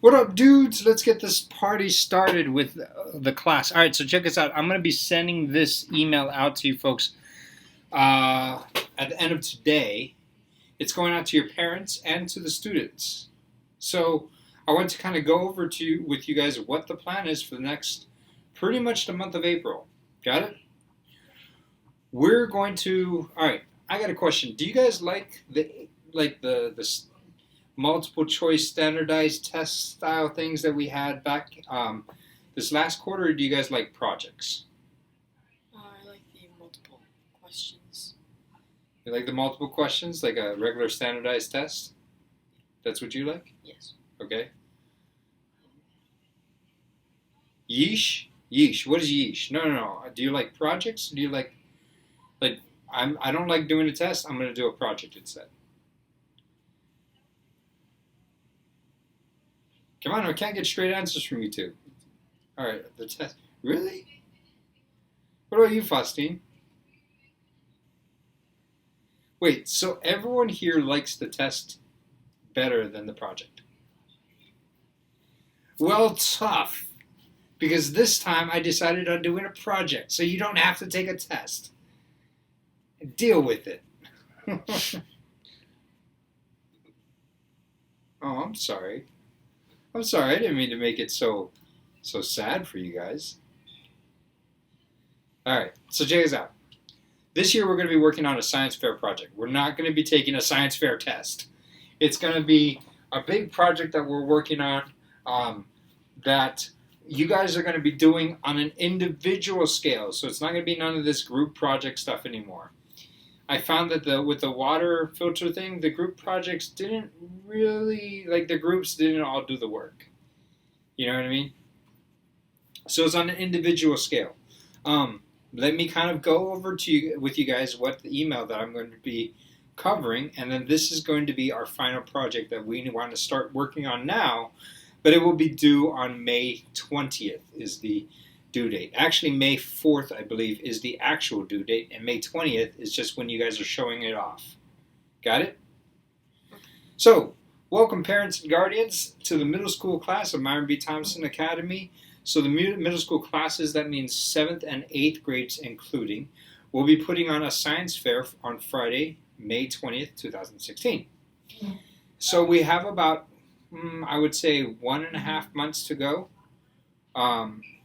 What up, dudes? Let's get this party started with the class. All right, so check this out. I'm going to be sending this email out to you folks at the end of today. It's going out to your parents and to the students. So I want to kind of go over to you with you guys what the plan is for the next pretty much the month of April. Got it? We're going to. All right. I got a question. Do you guys like the multiple choice standardized test style things that we had back this last quarter, or do you guys like projects? I like the multiple questions. You like the multiple questions, like a regular standardized test? That's what you like? Yes. Okay. Yeesh? Yeesh. What is yeesh? No. Do you like projects? Do you like I don't like doing a test, I'm gonna do a project instead. Come on, I can't get straight answers from you two. Alright, the test. Really? What about you, Faustine? Wait, so everyone here likes the test better than the project? Well, tough. Because this time I decided on doing a project, so you don't have to take a test. Deal with it. Oh, I'm sorry. I'm sorry. I didn't mean to make it so sad for you guys. All right. So check this out. This year we're going to be working on a science fair project. We're not going to be taking a science fair test. It's going to be a big project that we're working on that you guys are going to be doing on an individual scale. So it's not going to be none of this group project stuff anymore. I found that with the water filter thing, the group projects didn't really like the groups didn't all do the work. You know what I mean? So it's on an individual scale. Let me kind of go over to you with you guys what the email that I'm going to be covering, and then this is going to be our final project that we want to start working on now, but it will be due on May 20th is the due date. Actually, May 4th, I believe, is the actual due date, and May 20th is just when you guys are showing it off. Got it? So, welcome parents and guardians to the middle school class of Myron B. Thompson Academy. So the middle school classes, that means 7th and 8th grades including, will be putting on a science fair on Friday, May 20th, 2016. So we have about, I would say, 1.5 months to go.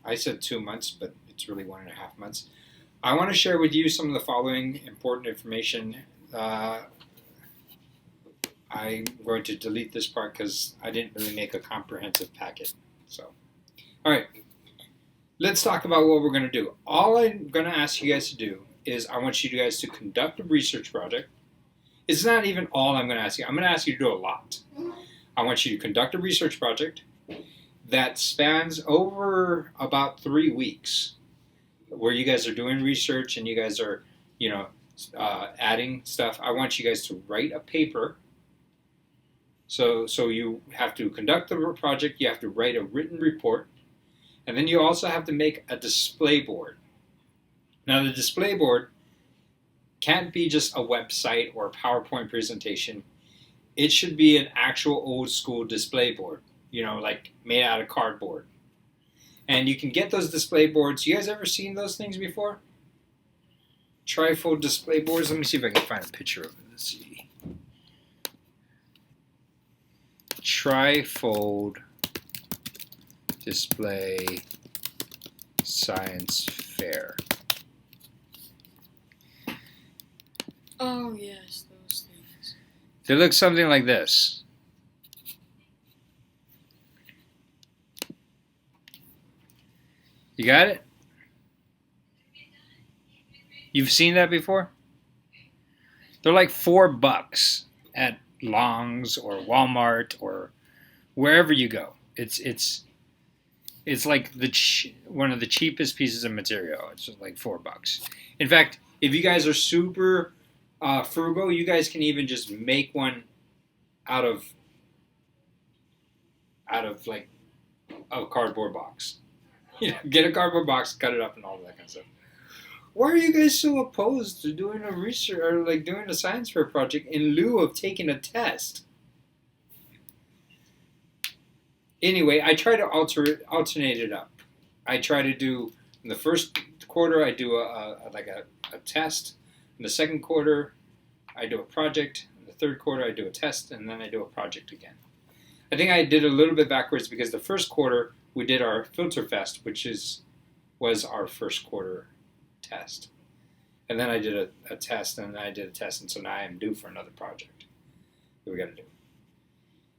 I said 2 months, but it's really 1.5 months. I want to share with you some of the following important information. I'm going to delete this part because I didn't really make a comprehensive packet. So, all right, let's talk about what we're going to do. All I'm going to ask you guys to do is I want you guys to conduct a research project. It's not even all I'm going to ask you. I'm going to ask you to do a lot. I want you to conduct a research project that spans over about 3 weeks, where you guys are doing research and you guys are, adding stuff. I want you guys to write a paper. So you have to conduct the project. You have to write a written report, and then you also have to make a display board. Now, the display board can't be just a website or a PowerPoint presentation. It should be an actual old school display board, like made out of cardboard. And you can get those display boards. You guys ever seen those things before? Trifold display boards. Let me see if I can find a picture of it. Let's see. Trifold display science fair. Oh, yes, those things. They look something like this. You got it? You've seen that before? They're like $4 at Long's or Walmart or wherever you go. It's like one of the cheapest pieces of material. It's just like $4. In fact, if you guys are super frugal, you guys can even just make one out of like a cardboard box. Get a cardboard box, cut it up, and all that kind of stuff. Why are you guys so opposed to doing a research or like doing a science fair project in lieu of taking a test? anyway, I try to alternate it up. I try to do in the first quarter I do a test. In the second quarter I do a project. In the third quarter I do a test, and then I do a project again. I think I did a little bit backwards because the first quarter we did our filter fest, which was our first quarter test. And then I did a test, and then I did a test, and so now I am due for another project that we got to do.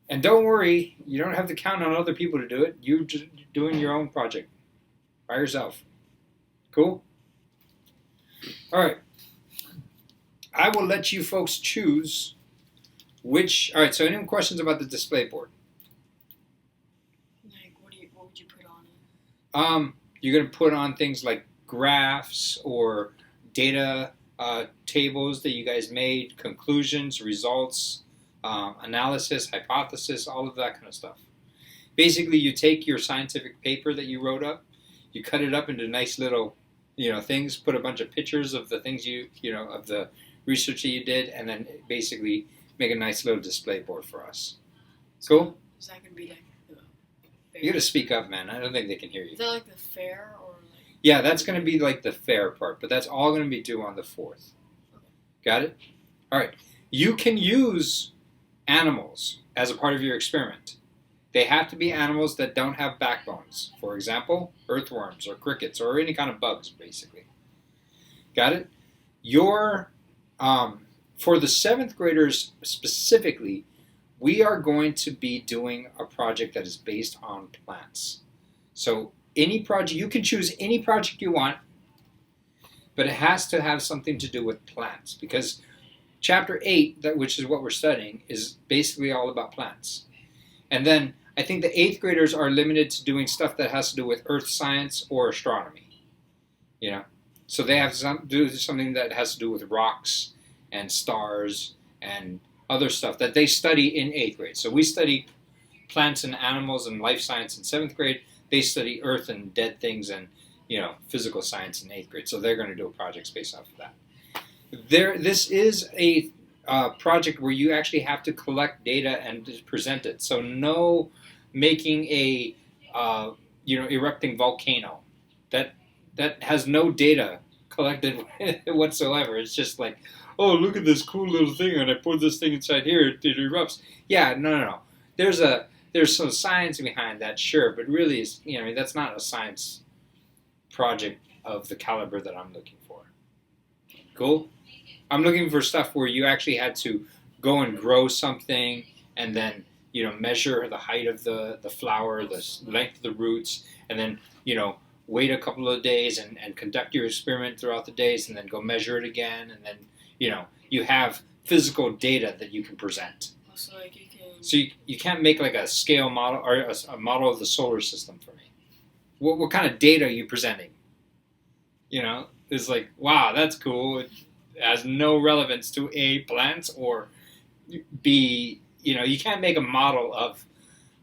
And don't worry, you don't have to count on other people to do it. You're just doing your own project by yourself. Cool? All right. I will let you folks choose which. All right, so any questions about the display board? Like, what would you put on it? You're going to put on things like graphs or data tables that you guys made, conclusions, results, analysis, hypothesis, all of that kind of stuff. Basically, you take your scientific paper that you wrote up, you cut it up into nice little, things, put a bunch of pictures of the things of the research that you did, and then basically make a nice little display board for us. Cool? Is that gonna be like the fair? You got to speak up, man. I don't think they can hear you. Is that like the fair or like? Yeah, that's going to be like the fair part, but that's all going to be due on the 4th. Okay. Got it? All right. You can use animals as a part of your experiment. They have to be animals that don't have backbones. For example, earthworms or crickets or any kind of bugs, basically. Got it? For the 7th graders specifically, we are going to be doing a project that is based on plants. So any project, you can choose any project you want, but it has to have something to do with plants, because chapter 8, which is what we're studying, is basically all about plants. And then I think the 8th graders are limited to doing stuff that has to do with earth science or astronomy. So they have to do something that has to do with rocks and stars and other stuff that they study in 8th grade. So we study plants and animals and life science in 7th grade. They study earth and dead things and physical science in 8th grade. So they're going to do a project based off of that. This is a project where you actually have to collect data and present it. So no making a erupting volcano that has no data collected whatsoever. It's just like, oh, look at this cool little thing, and I put this thing inside here, it erupts. Yeah, no. There's some science behind that, sure, but really, that's not a science project of the caliber that I'm looking for. Cool? I'm looking for stuff where you actually had to go and grow something, and then measure the height of the flower, the length of the roots, and then wait a couple of days and conduct your experiment throughout the days, and then go measure it again, and then you have physical data that you can present. Also, like you can. So you can't make like a scale model or a model of the solar system for me. What kind of data are you presenting? It's like, wow, that's cool. It has no relevance to A, plants, or B, you can't make a model of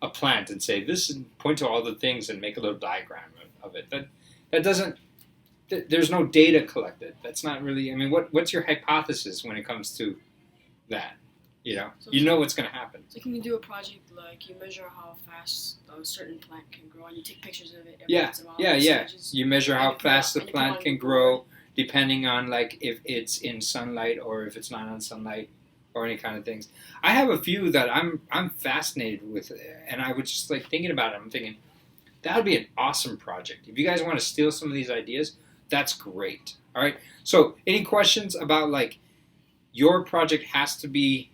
a plant and say this and point to all the things and make a little diagram of it. That doesn't. There's no data collected. That's not really. What's your hypothesis when it comes to that? You know what's going to happen. So can you do a project like you measure how fast a certain plant can grow, and you take pictures of it every once in a while? Yeah. You measure how And fast the and plant can grow, depending on like if it's in sunlight or if it's not on sunlight, or any kind of things. I have a few that I'm fascinated with, and I was just like thinking about it. I'm thinking that would be an awesome project. If you guys want to steal some of these ideas, that's great. All right. So any questions about like your project has to be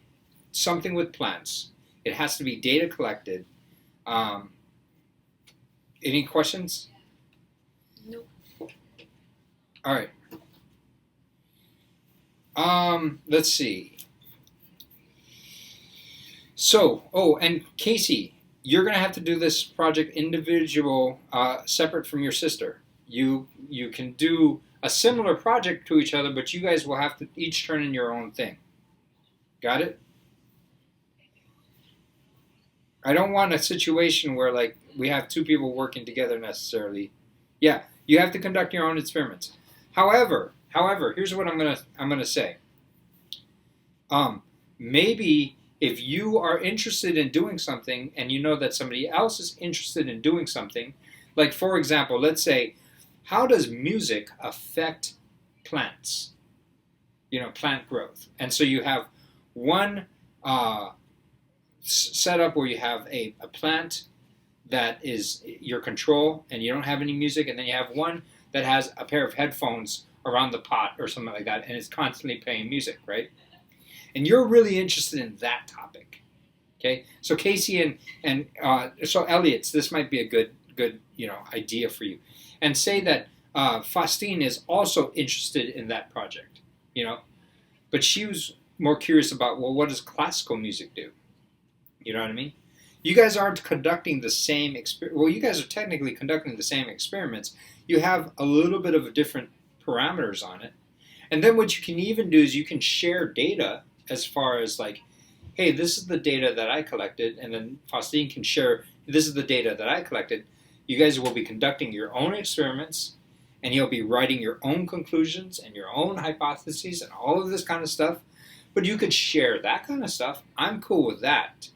something with plants. It has to be data collected. Any questions? Nope. All right. Let's see. So, and Casey, you're going to have to do this project individual, separate from your sister. You can do a similar project to each other, but you guys will have to each turn in your own thing. Got it? I don't want a situation where like we have two people working together necessarily. Yeah, you have to conduct your own experiments. However, here's what I'm gonna say. Maybe if you are interested in doing something and you know that somebody else is interested in doing something, like for example, let's say, how does music affect plants? Plant growth. And so you have one setup where you have a plant that is your control and you don't have any music, and then you have one that has a pair of headphones around the pot or something like that, and it's constantly playing music, right? And you're really interested in that topic. Okay, so Casey and so Elliot's, this might be a good idea for you, and say that Faustine is also interested in that project, but she was more curious about, well, what does classical music do? You know what I mean? You guys aren't conducting the same well, you guys are technically conducting the same experiments. You have a little bit of different parameters on it, and then what you can even do is you can share data as far as like, hey, this is the data that I collected, and then Faustine can share, this is the data that I collected. You guys will be conducting your own experiments, and you'll be writing your own conclusions and your own hypotheses and all of this kind of stuff. But you could share that kind of stuff. I'm cool with that.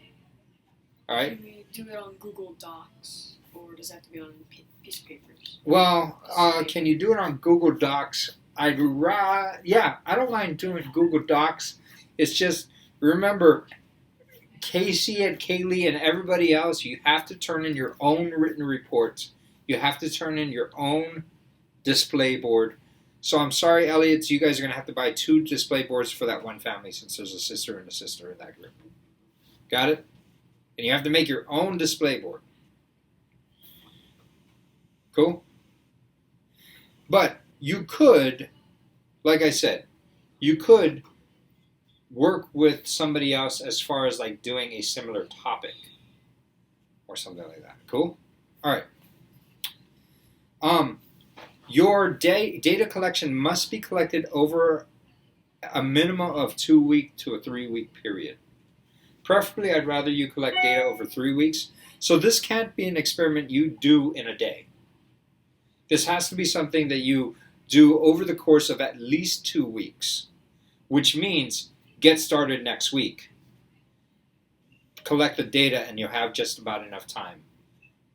All right? Can we do it on Google Docs, or does it have to be on a piece of papers? Well, can you do it on Google Docs? I don't mind doing Google Docs. It's just, remember, Casey and Kaylee and everybody else, you have to turn in your own written reports. You have to turn in your own display board. So I'm sorry, Elliot, you guys are going to have to buy 2 display boards for that one family since there's a sister and a sister in that group. Got it? And you have to make your own display board. Cool? But you could, like I said, you could work with somebody else as far as like doing a similar topic or something like that. Cool? All right. Your data collection must be collected over a minimum of 2-week to a 3-week period. Preferably, I'd rather you collect data over 3 weeks. So this can't be an experiment you do in a day. This has to be something that you do over the course of at least 2 weeks, which means get started next week. Collect the data and you'll have just about enough time.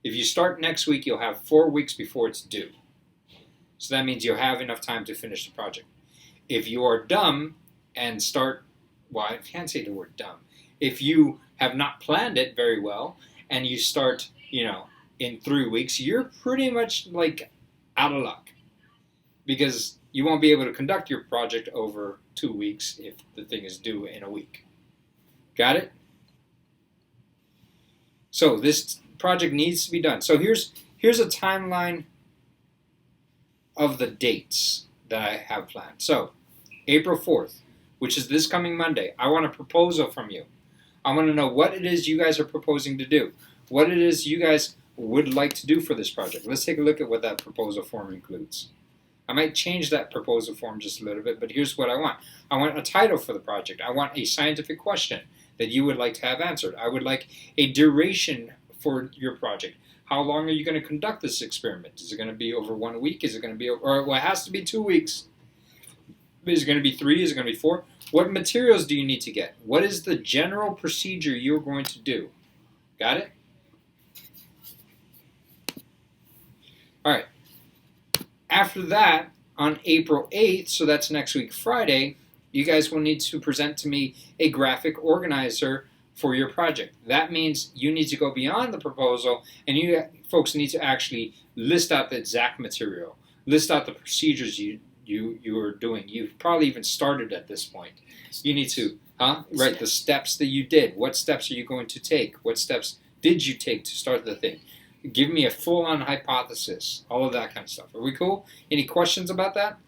If you start next week, you'll have 4 weeks before it's due. So that means you'll have enough time to finish the project. If you are dumb and start, well, I can't say the word dumb. If you have not planned it very well and you start, in 3 weeks, you're pretty much like out of luck because you won't be able to conduct your project over 2 weeks if the thing is due in a week. Got it? So this project needs to be done. So here's a timeline of the dates that I have planned. So April 4th, which is this coming Monday, I want a proposal from you. I want to know what it is you guys are proposing to do, what it is you guys would like to do for this project. Let's take a look at what that proposal form includes. I might change that proposal form just a little bit, but here's what I want. I want a title for the project. I want a scientific question that you would like to have answered. I would like a duration for your project. How long are you going to conduct this experiment? Is it going to be over 1 week? Is it going to be over, well, it has to be 2 weeks. Is it going to be 3? Is it going to be 4? What materials do you need to get? What is the general procedure you're going to do? Got it? All right. After that, on April 8th, so that's next week Friday, you guys will need to present to me a graphic organizer for your project. That means you need to go beyond the proposal and you folks need to actually list out the exact material, list out the procedures you are doing. You've probably even started at this point. You need to write the steps that you did. What steps are you going to take? What steps did you take to start the thing? Give me a full-on hypothesis, all of that kind of stuff. Are we cool? Any questions about that?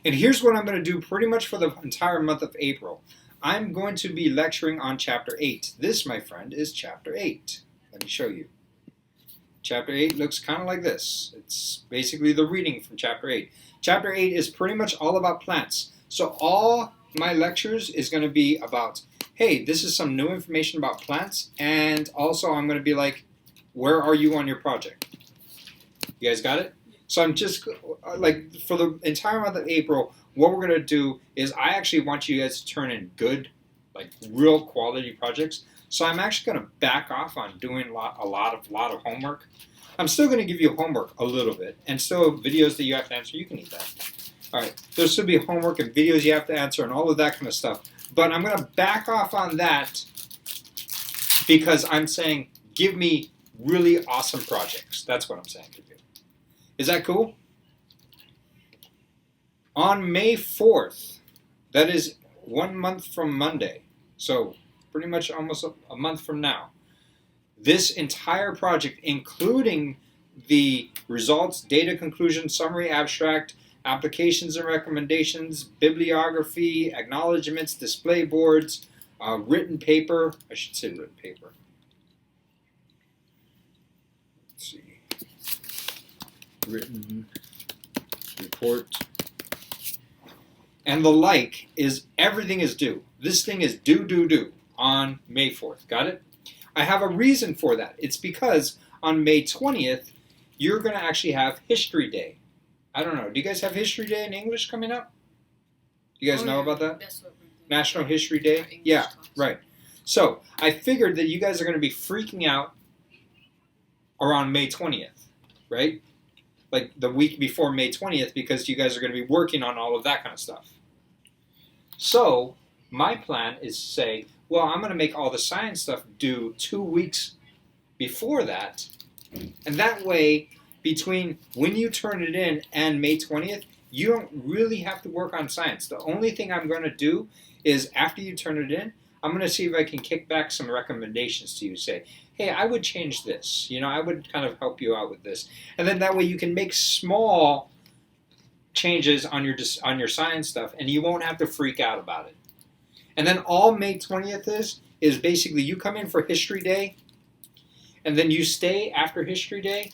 And here's what I'm going to do pretty much for the entire month of April. I'm going to be lecturing on Chapter 8. This, my friend, is Chapter 8. Let me show you. Chapter 8 looks kind of like this. It's basically the reading from Chapter 8. Chapter 8 is pretty much all about plants. So all my lectures is going to be about, hey, this is some new information about plants, and also I'm going to be like, where are you on your project? You guys got it? So I'm just like for the entire month of April, what we're gonna do is I actually want you guys to turn in good, like real quality projects. So I'm actually gonna back off on doing a lot of homework. I'm still gonna give you homework a little bit, and still videos that you have to answer. You can eat that. All right, there's still be homework and videos you have to answer and all of that kind of stuff. But I'm gonna back off on that because I'm saying give me really awesome projects. That's what I'm saying to you. Is that cool? On May 4th, that is 1 month from Monday, so pretty much almost a month from now, this entire project, including the results, data conclusion, summary, abstract, applications and recommendations, bibliography, acknowledgments, display boards, written paper, I should say written paper. Let's see. Written report. And the like is everything is due. This thing is due on May 4th. Got it? I have a reason for that. It's because on May 20th, you're going to actually have History Day. I don't know. Do you guys have History Day in English coming up? You guys know about that? That's what we're doing. National History Day? English Yeah, class. right. So I figured that you guys are going to be freaking out around May 20th, right? Like the week before May 20th, because you guys are going to be working on all of that kind of stuff. So my plan is to say, well, I'm going to make all the science stuff due 2 weeks before that. And that way, between when you turn it in and May 20th, you don't really have to work on science. The only thing I'm going to do is after you turn it in, I'm going to see if I can kick back some recommendations to you. Say, hey, I would change this. You know, I would kind of help you out with this. And then that way you can make small changes on your science stuff, and you won't have to freak out about it. And then all May 20th is basically you come in for History Day, and then you stay after History Day,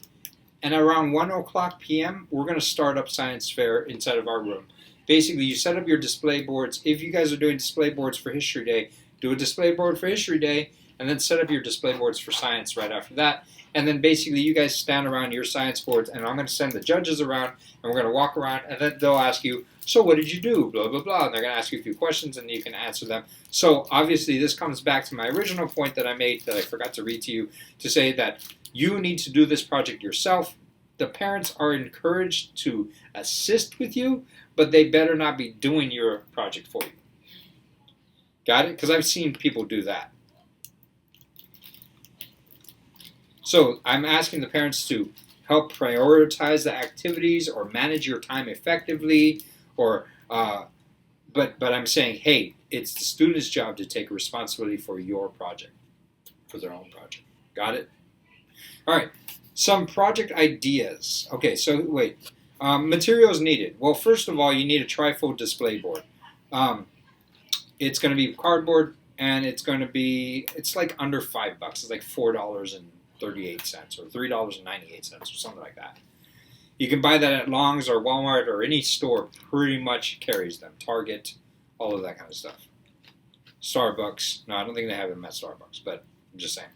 and around 1 o'clock p.m., we're going to start up Science Fair inside of our room. Basically, you set up your display boards. If you guys are doing display boards for History Day, do a display board for History Day, and then set up your display boards for science right after that. And then basically you guys stand around your science boards, and I'm going to send the judges around, and we're going to walk around, and then they'll ask you, so what did you do, blah, blah, blah, and they're going to ask you a few questions, and you can answer them. So obviously this comes back to my original point that I made that I forgot to read to you, to say that you need to do this project yourself. The parents are encouraged to assist with you, but they better not be doing your project for you. Got it? Because I've seen people do that. So I'm asking the parents to help prioritize the activities or manage your time effectively, or but I'm saying, hey, it's the student's job to take responsibility for your project, for their own project. Got it? All right. Some project ideas. Okay, so wait. Materials needed. Well, first of all, you need a trifold display board. It's going to be cardboard, and it's like under $5. It's like $4.38 or $3.98 or something like that. You can buy that at Long's or Walmart or any store pretty much carries them. Target, all of that kind of stuff. Starbucks. No, I don't think they have them at Starbucks, but I'm just saying.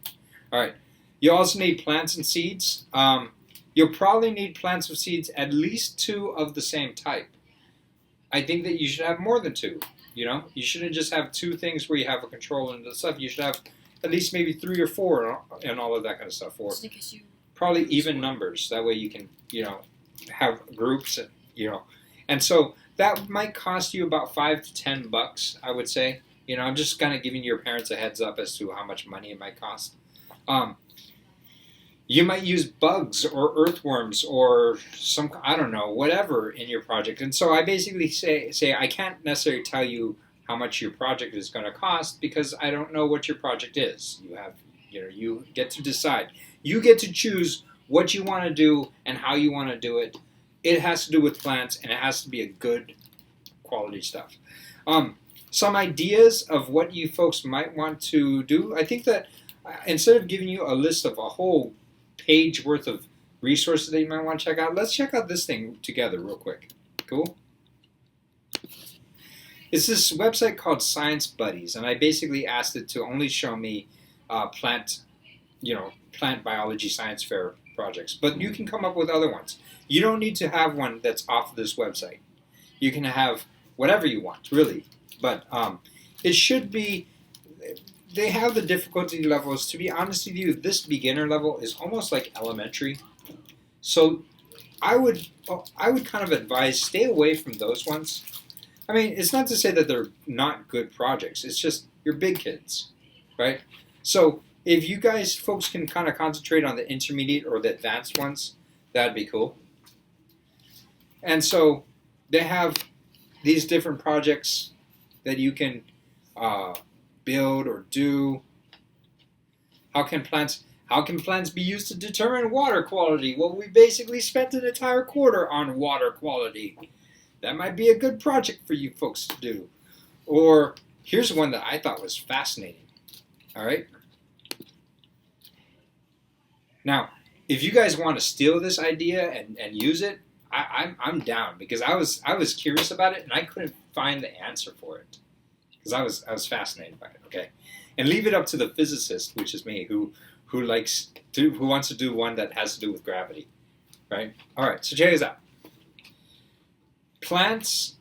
All right. You also need plants and seeds. You'll probably need plants and seeds, at least 2 of the same type. I think that you should have more than 2. You know, you shouldn't just have 2 things where you have a control and the stuff. You should have at least maybe 3 or 4 and all of that kind of stuff. Or probably even numbers. That way you can, you know, have groups, and, you know. And so that might cost you about $5 to $10, I would say. You know, I'm just kind of giving your parents a heads up as to how much money it might cost. You might use bugs or earthworms or some, I don't know, whatever in your project. And so I basically say I can't necessarily tell you how much your project is going to cost because I don't know what your project is. You get to decide. You get to choose what you want to do and how you want to do it. It has to do with plants, and it has to be a good quality stuff. Some ideas of what you folks might want to do. I think that instead of giving you a list of a whole page worth of resources that you might want to check out, let's check out this thing together real quick. Cool? It's this website called Science Buddies, and I basically asked it to only show me plant plant biology science fair projects, but you can come up with other ones. You don't need to have one that's off this website. You can have whatever you want, really. But it should be. They have the difficulty levels. To be honest with you, this beginner level is almost like elementary. So I would kind of advise stay away from those ones. I mean, it's not to say that they're not good projects. It's just you're big kids, right? So if you guys folks can kind of concentrate on the intermediate or the advanced ones, that'd be cool. And so they have these different projects that you can build or do. How can plants be used to determine water quality? Well, we basically spent an entire quarter on water quality. That might be a good project for you folks to do. Or here's one that I thought was fascinating. All right. Now, if you guys want to steal this idea and use it, I'm down, because I was curious about it and I couldn't find the answer for it, because I was fascinated by it. Okay, and leave it up to the physicist, which is me, who wants to do one that has to do with gravity, right? All right, so check this out. Plants.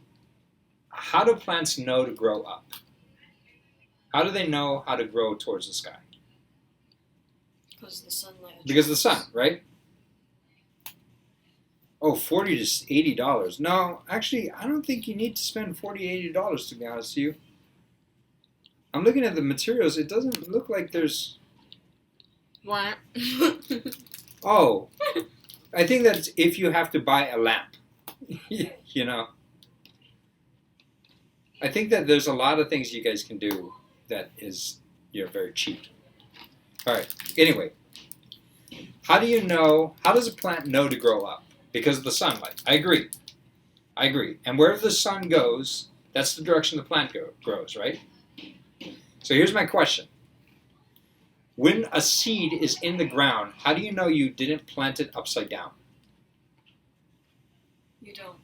How do plants know to grow up? How do they know how to grow towards the sky? Because the sunlight. Because of the sun, right? Oh, $40 to $80. No, actually, I don't think you need to spend $40, $80, to be honest with you. I'm looking at the materials. It doesn't look like there's... What? Oh, I think that's if you have to buy a lamp. You know. I think that there's a lot of things you guys can do that is very cheap. All right. Anyway, how does a plant know to grow up? Because of the sunlight. I agree. And wherever the sun goes, that's the direction the plant grows, right? So here's my question. When a seed is in the ground, how do you know you didn't plant it upside down? You don't.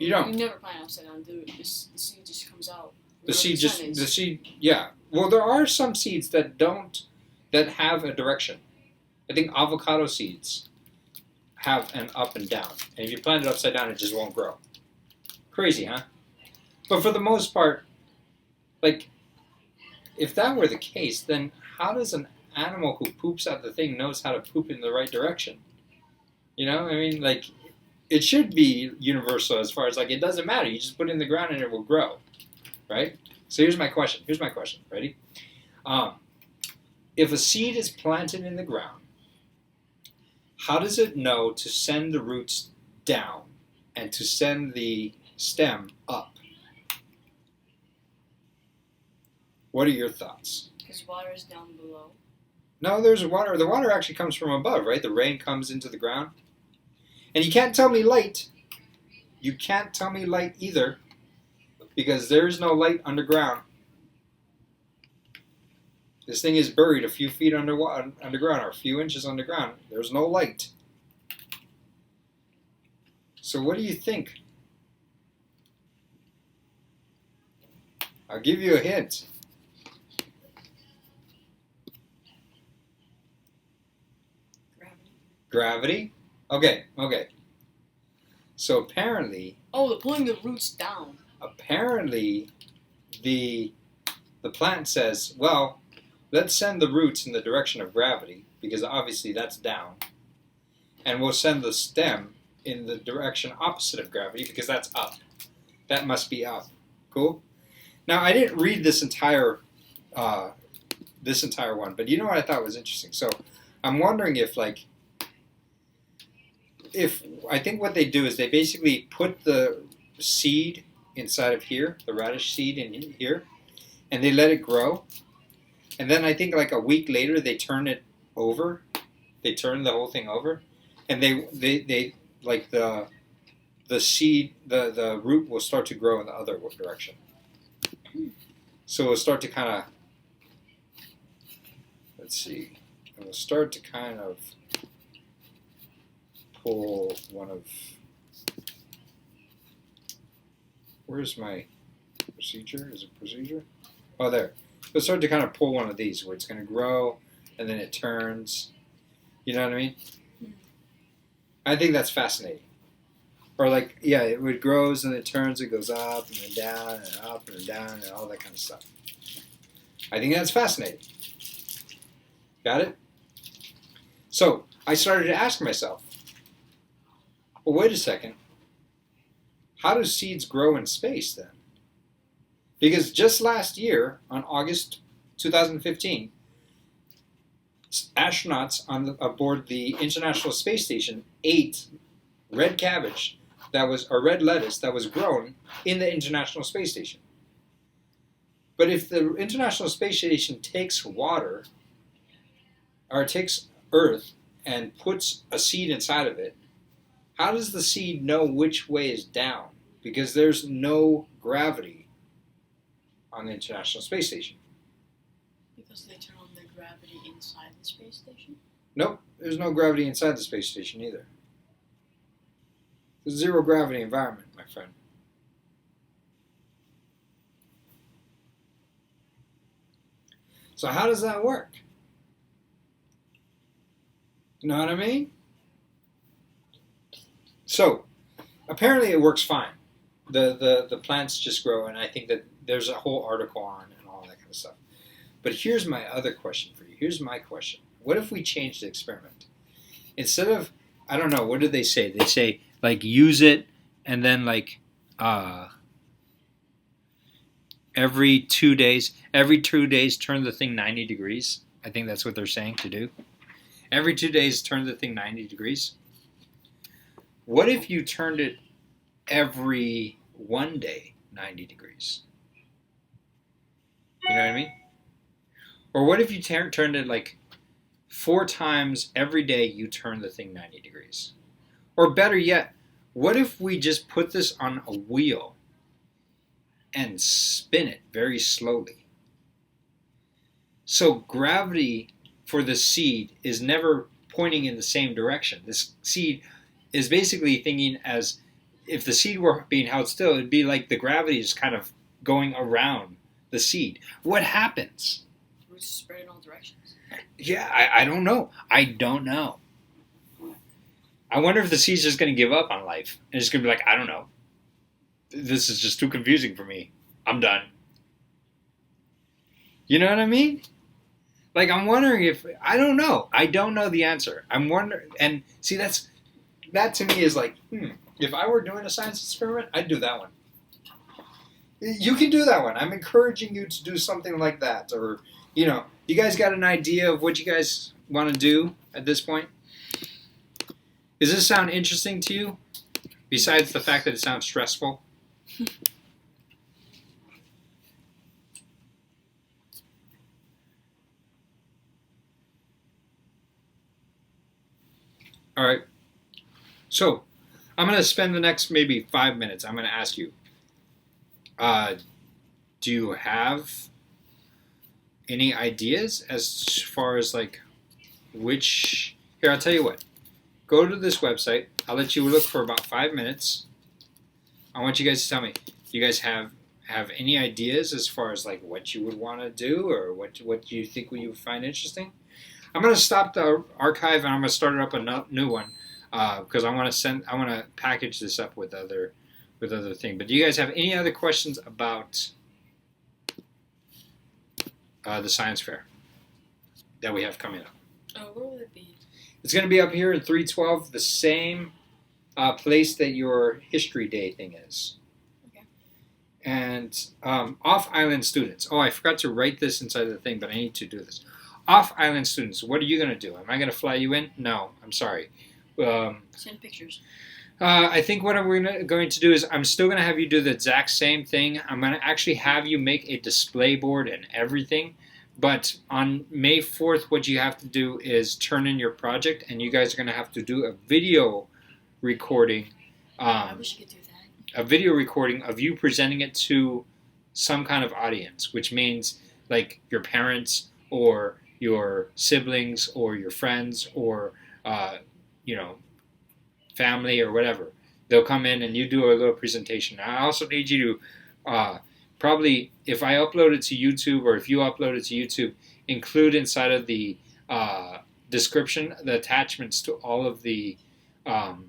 You don't. You never plant upside down. The seed just comes out. The seed, yeah. Well, there are some seeds that have a direction. I think avocado seeds have an up and down. And if you plant it upside down, it just won't grow. Crazy, huh? But for the most part, like, if that were the case, then how does an animal who poops out the thing knows how to poop in the right direction? I mean, like, it should be universal as far as, like, it doesn't matter. You just put it in the ground and it will grow, right? So here's my question. Ready? If a seed is planted in the ground, how does it know to send the roots down and to send the stem up? What are your thoughts? Because water is down below. No, there's water. The water actually comes from above, right? The rain comes into the ground. And you can't tell me light. You can't tell me light either, because there is no light underground. This thing is buried a few feet underground, or a few inches underground. There's no light. So what do you think? I'll give you a hint. Gravity? Okay. So apparently... Oh, they're pulling the roots down. Apparently, the plant says, well, let's send the roots in the direction of gravity, because obviously that's down. And we'll send the stem in the direction opposite of gravity, because that's up. That must be up. Cool? Now, I didn't read this entire one, but you know what I thought was interesting? So I'm wondering if I think what they do is they basically put the seed inside of here, the radish seed in here, and they let it grow. And then I think like a week later they turn it over. They turn the whole thing over, and they like the seed, the root will start to grow in the other direction. So it'll start to kind of, let's see, it will start to kind of pull one of, where's my procedure? Is it procedure? Oh, there. It'll start to kind of pull one of these where it's going to grow and then it turns. You know what I mean? Mhm. I think that's fascinating. Or like, yeah, it grows and it turns, it goes up and then down and up and down and all that kind of stuff. I think that's fascinating. Got it? So I started to ask myself, well, wait a second. How do seeds grow in space then? Because just last year, on August 2015, astronauts aboard the International Space Station ate red cabbage red lettuce that was grown in the International Space Station. But if the International Space Station takes water, or takes Earth and puts a seed inside of it, how does the seed know which way is down? Because there's no gravity on the International Space Station. Because they turn on the gravity inside the space station? Nope, there's no gravity inside the space station either. It's a zero gravity environment, my friend. So how does that work? You know what I mean? So apparently it works fine. The plants just grow, and I think that there's a whole article on and all that kind of stuff. But here's my other question for you. Here's my question. What if we change the experiment? Instead of, I don't know, what did they say? They say, like, use it and then, like, every 2 days, turn the thing 90 degrees. I think that's what they're saying to do. Every 2 days, turn the thing 90 degrees. What if you turned it every 1 day 90 degrees? You know what I mean? Or what if you turned it like 4 times every day you turn the thing 90 degrees? Or better yet, what if we just put this on a wheel and spin it very slowly? So gravity for the seed is never pointing in the same direction. This seed is basically thinking as if the seed were being held still, it'd be like the gravity is kind of going around the seed. What happens? Roots spread in all directions. Yeah, I don't know. I don't know. I wonder if the seed's just going to give up on life. And it's going to be like, I don't know. This is just too confusing for me. I'm done. You know what I mean? Like, I'm wondering if, I don't know. I don't know the answer. I'm wondering, and see, that to me is like, if I were doing a science experiment, I'd do that one. You can do that one. I'm encouraging you to do something like that. Or, you know, you guys got an idea of what you guys want to do at this point? Does this sound interesting to you? Besides the fact that it sounds stressful? All right. So, I'm going to spend the next maybe 5 minutes. I'm going to ask you, do you have any ideas as far as like which... Here, I'll tell you what. Go to this website. I'll let you look for about 5 minutes. I want you guys to tell me, do you guys have any ideas as far as like what you would want to do or what you think you would find interesting? I'm going to stop the archive and I'm going to start it up a new one because I want to package this up with other things. But do you guys have any other questions about the science fair that we have coming up? Where will it be? It's going to be up here in 312, the same place that your History Day thing is. Okay. And off-island students. Oh, I forgot to write this inside of the thing, but I need to do this. Off-island students, what are you going to do? Am I going to fly you in? No, I'm sorry. Send pictures. I think what we're going to do is I'm still going to have you do the exact same thing. I'm going to actually have you make a display board and everything. But on May 4th, what you have to do is turn in your project, and you guys are going to have to do a video recording. I wish you could do that. A video recording of you presenting it to some kind of audience, which means like your parents or your siblings or your friends or family or whatever. They'll come in and you do a little presentation. I also need you to probably, if I upload it to YouTube or if you upload it to YouTube, include inside of the description, the attachments to um,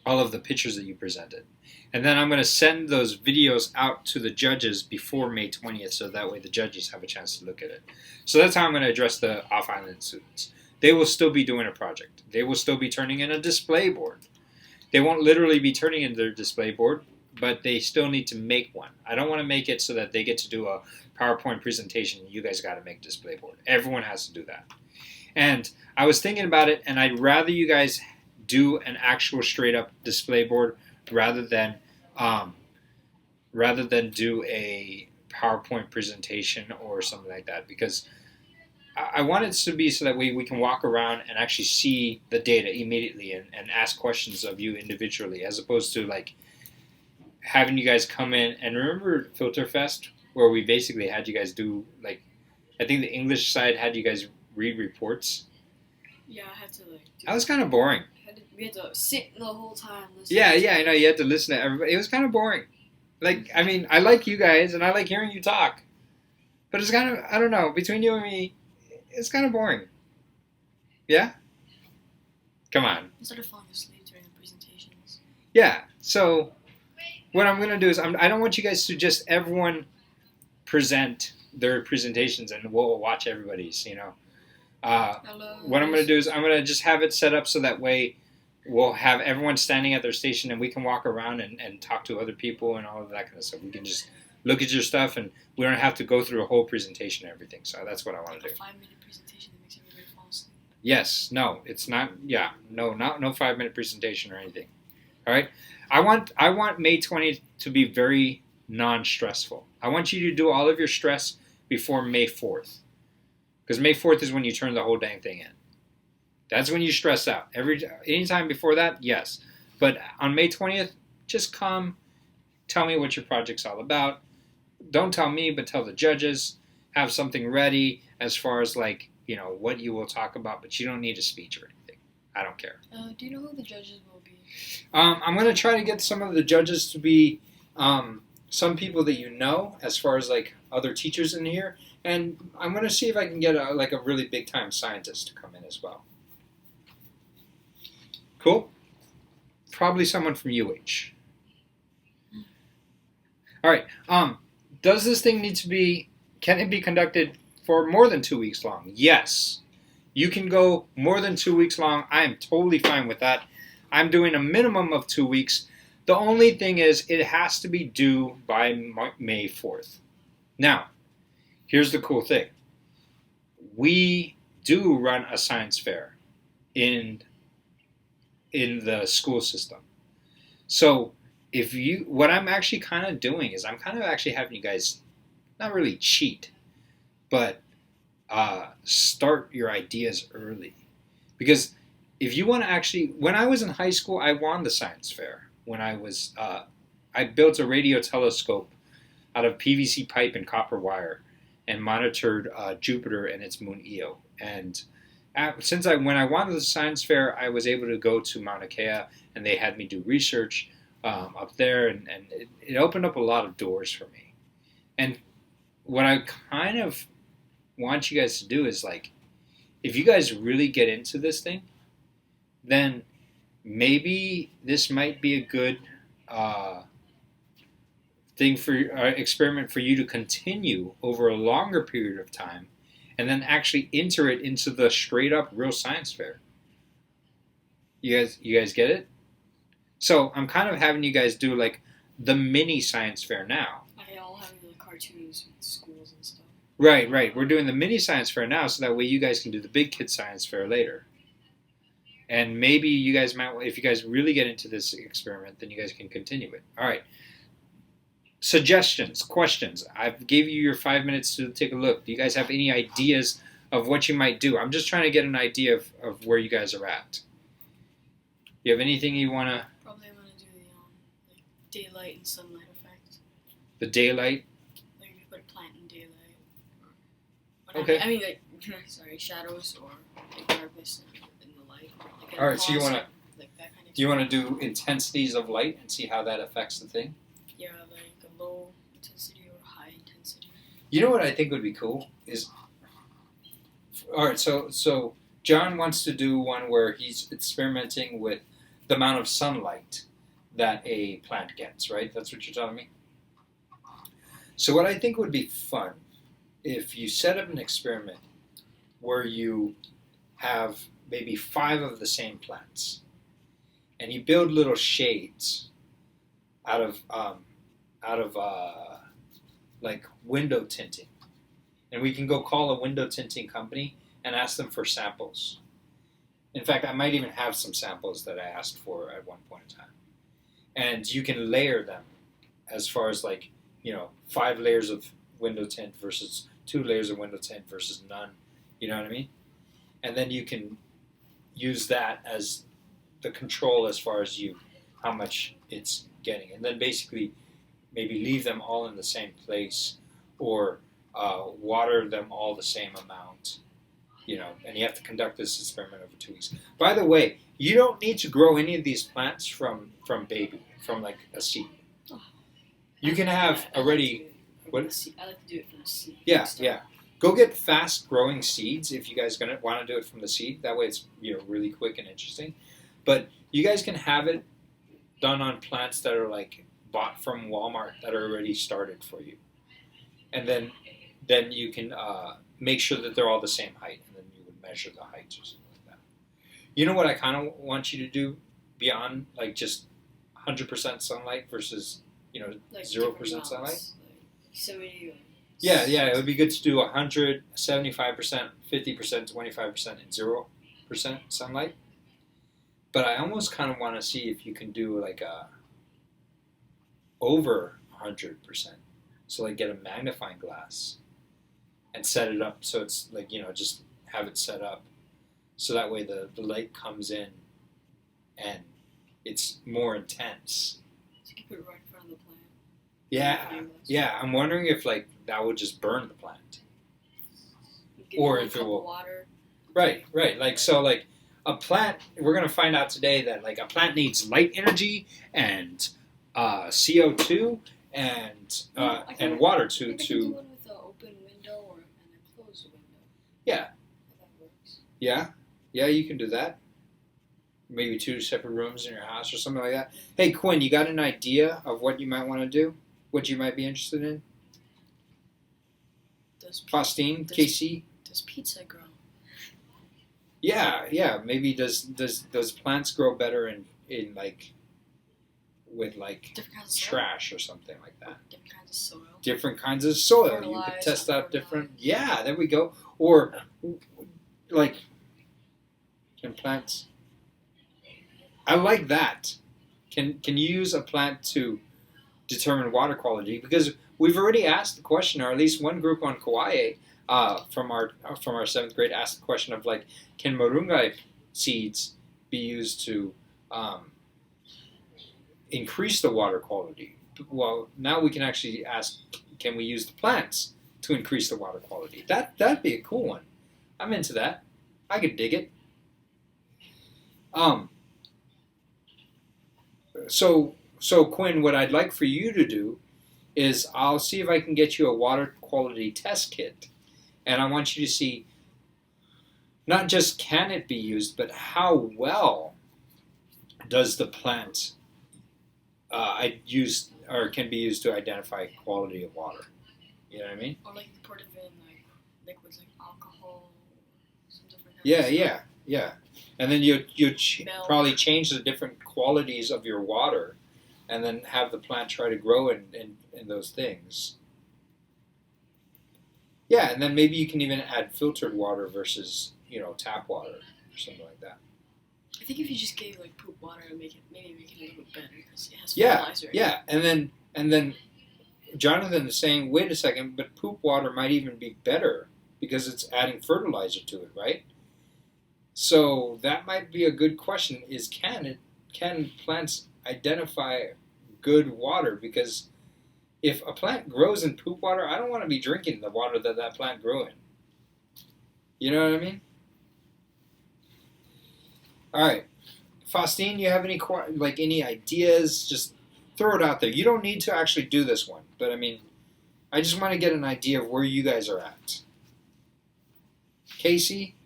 all of the pictures that you presented. And then I'm going to send those videos out to the judges before May 20th, so that way the judges have a chance to look at it. So that's how I'm going to address the off-island students. They will still be doing a project. They will still be turning in a display board. They won't literally be turning in their display board, but they still need to make one. I don't want to make it so that they get to do a PowerPoint presentation. You guys got to make a display board. Everyone has to do that. And I was thinking about it, and I'd rather you guys do an actual straight-up display board rather than do a PowerPoint presentation or something like that, because I want it to be so that we can walk around and actually see the data immediately and ask questions of you individually, as opposed to like having you guys come in. And remember Filter Fest, where we basically had you guys do, like, I think the English side had you guys read reports. Yeah, I had to like. That was kind of boring. We had to sit the whole time. Yeah, I know, you had to listen to everybody. It was kind of boring. Like, I mean, I like you guys and I like hearing you talk, but it's kind of, I don't know, between you and me, it's kind of boring. Yeah? Come on. I started falling asleep during the presentations. Yeah, so what I'm going to do is I don't want you guys to just everyone present their presentations and we'll watch everybody's, Hello. What I'm going to do is I'm going to just have it set up so that way we'll have everyone standing at their station and we can walk around and talk to other people and all of that kind of stuff. We can just look at your stuff and we don't have to go through a whole presentation and everything. So that's what I want to do. A 5-minute presentation that makes everybody fall asleep. Yes, no, it's not. Yeah, no 5-minute presentation or anything. All right. I want May 20th to be very non-stressful. I want you to do all of your stress before May 4th, because May 4th is when you turn the whole dang thing in. That's when you stress out. Anytime before that, yes. But on May 20th, just come, tell me what your project's all about. Don't tell me, but tell the judges. Have something ready as far as what you will talk about, but you don't need a speech or anything. I don't care. Do you know who the judges will be? I'm going to try to get some of the judges to be some people that you know, as far as like other teachers in here, and I'm going to see if I can get a really big time scientist to come in as well. Cool? Probably someone from UH. All right. Does this thing can it be conducted for more than 2 weeks long? Yes. You can go more than 2 weeks long. I am totally fine with that. I'm doing a minimum of 2 weeks. The only thing is it has to be due by May 4th. Now, here's the cool thing. We do run a science fair in the school system. So what I'm actually kind of doing is I'm kind of actually having you guys not really cheat, but start your ideas early. Because if you want to actually, when I was in high school, I won the science fair. When I built a radio telescope out of PVC pipe and copper wire and monitored Jupiter and its moon Io. And when I won the science fair, I was able to go to Mauna Kea and they had me do research up there, and it opened up a lot of doors for me. And what I kind of want you guys to do is, like, if you guys really get into this thing, then maybe this might be a good experiment for you to continue over a longer period of time, and then actually enter it into the straight up real science fair. You guys get it? So I'm kind of having you guys do like the mini science fair now. I all have the cartoons with schools and stuff. Right. We're doing the mini science fair now, so that way you guys can do the big kid science fair later. And maybe you guys might, if you guys really get into this experiment, then you guys can continue it. All right. Suggestions, questions. I've gave you your 5 minutes to take a look. Do you guys have any ideas of what you might do? I'm just trying to get an idea of where you guys are at. You have anything you want to? Probably I'm going to do the daylight and sunlight effect. The daylight? Like if you put a plant in daylight. Okay. I mean, shadows or darkness in the light. All right, so you want to? Like that kind of. Do you want to do intensities of light and see how that affects the thing? Yeah, like a low intensity or high intensity. You know what I think would be cool is, All right, so John wants to do one where he's experimenting with the amount of sunlight that a plant gets, right? That's what you're telling me? So what I think would be fun if you set up an experiment where you have maybe 5 of the same plants and you build little shades out of like window tinting, and we can go call a window tinting company and ask them for samples. In fact, I might even have some samples that I asked for at one point in time, and you can layer them as far as like 5 layers of window tint versus 2 layers of window tint versus none. You know what I mean? And then you can use that as the control as far as how much it's getting, and then basically maybe leave them all in the same place or water them all the same amount, and you have to conduct this experiment over 2 weeks. By the way, you don't need to grow any of these plants from like a seed. You can have already. What? I like to do it from the seed. Yeah, yeah. Go get fast growing seeds if you guys gonna want to do it from the seed. That way it's really quick and interesting. But you guys can have it done on plants that are like bought from Walmart that are already started for you, and then you can make sure that they're all the same height, and then you would measure the heights or something like that. You know what I kind of want you to do beyond like just 100% sunlight versus Like 0% sunlight? 70. Yeah, it would be good to do 100, 75%, 50%, 25%, and 0% sunlight. But I almost kind of want to see if you can do like over 100%. So like get a magnifying glass and set it up so it's like, just have it set up so that way the light comes in and it's more intense. So you can put it right in front of the plant. Yeah. I'm wondering if like that would just burn the plant. Or if it will. Water. Right. Like so, like a plant. We're gonna find out today that like a plant needs light energy and CO2 and water to. Do one with an open window or a closed window. Yeah. If that works. Yeah, you can do that. Maybe 2 separate rooms in your house or something like that. Hey Quinn, you got an idea of what you might want to do? What you might be interested in? Faustine, KC? Does pizza grow? Yeah. Maybe does plants grow better in like with like Different kinds of trash or something like that? Different kinds of soil. Different kinds of soil. You could test out different. Yeah, there we go. Or like, can plants? I like that. Can you use a plant to determine water quality? Because we've already asked the question, or at least one group on Kauai from our 7th grade asked the question of like, can moringa seeds be used to increase the water quality? Well, now we can actually ask, can we use the plants to increase the water quality? That'd be a cool one. I'm into that. I could dig it. So Quinn, what I'd like for you to do is I'll see if I can get you a water quality test kit, and I want you to see not just can it be used, but how well does the plant can be used to identify quality of water. You know what I mean? Or like you put it in like liquids like alcohol, some different. Yeah. And then you Milk. probably change the different qualities of your water, and then have the plant try to grow in those things. Yeah, and then maybe you can even add filtered water versus tap water or something like that. I think if you just gave like poop water, it maybe make it a little bit better because it has Yeah, fertilizer. yeah, and then Jonathan is saying, wait a second, but poop water might even be better because it's adding fertilizer to it, right? So that might be a good question: is can plants identify good water? Because if a plant grows in poop water, I don't want to be drinking the water that plant grew in. You know what I mean? All right, Faustine, you have any ideas? Just throw it out there. You don't need to actually do this one, but I mean, I just want to get an idea of where you guys are at. Casey,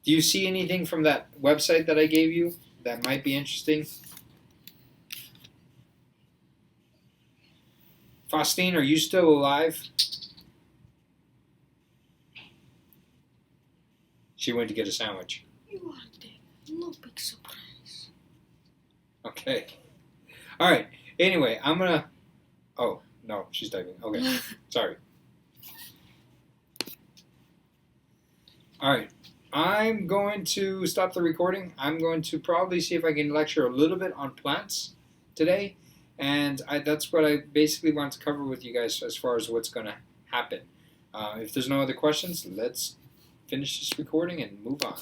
do you see anything from that website that I gave you that might be interesting? Faustine, are you still alive? She went to get a sandwich. You are dead. No big surprise. Okay. All right. Anyway, I'm gonna. Oh no, she's typing. Okay, sorry. All right. I'm going to stop the recording. I'm going to probably see if I can lecture a little bit on plants today, and that's what I basically want to cover with you guys as far as what's going to happen. If there's no other questions, let's finish this recording and move on.